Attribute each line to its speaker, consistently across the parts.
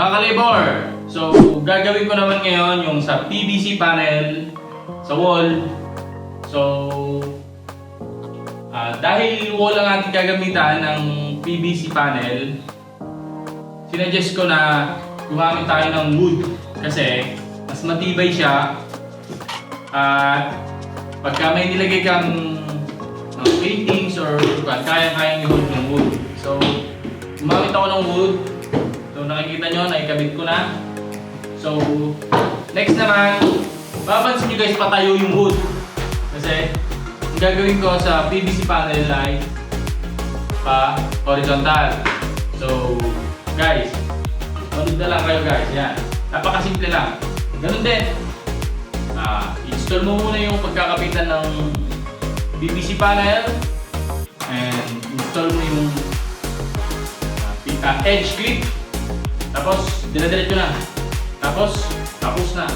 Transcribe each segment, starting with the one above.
Speaker 1: Mga kalibor, so gagawin ko naman ngayon yung sa PVC panel sa wall. So, dahil wall ang ating gagamitan ng PVC panel, sinuggest ko na gumamit tayo ng wood kasi mas matibay siya at pagka may nilagay kang paintings or kaya-kayang i-hold ng wood. So, gumamit ako ng wood. So, nakikita nyo, naikabit ko na. So, next naman, papansin nyo guys, patayo yung wood. Kasi, ang gagawin ko sa PVC panel ay pa-horizontal. So, guys, manood na lang kayo guys. Yan. Napakasimple lang. Ganun din. Install mo muna yung pagkakapitan ng PVC panel and install mo yung edge clip. Tapos, dinadiretso na. Tapos na.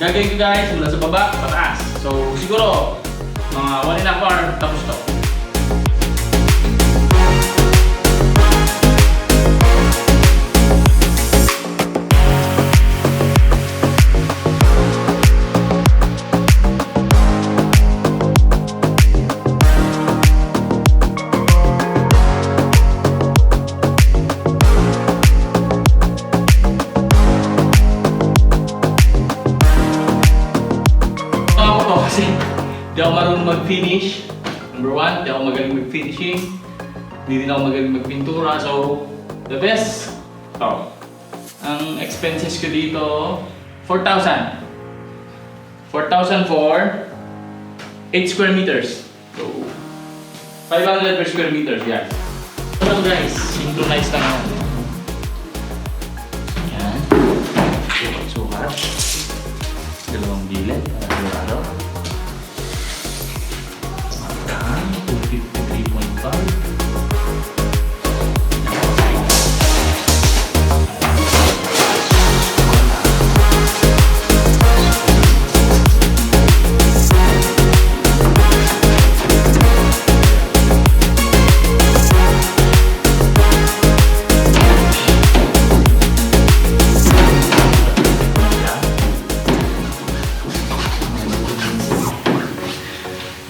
Speaker 1: Gagawin ko guys mula sa baba, pataas. So, siguro, mga 1.5 hour, tapos to. Hindi ako marunong mag-finish. Number 1, hindi ako magaling mag-finishing. Hindi din ako magaling mag-pintura. So, the best, ang expenses ko dito, 4,000. 4,000 for 8 square meters. So, 500 per square meters, yan. So guys, synchronize lang yan. Yan. Sukat. Dalawang gilid. Sigurado. 253.5.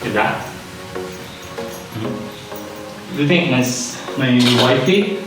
Speaker 1: Diba? Do you think mas may white tape?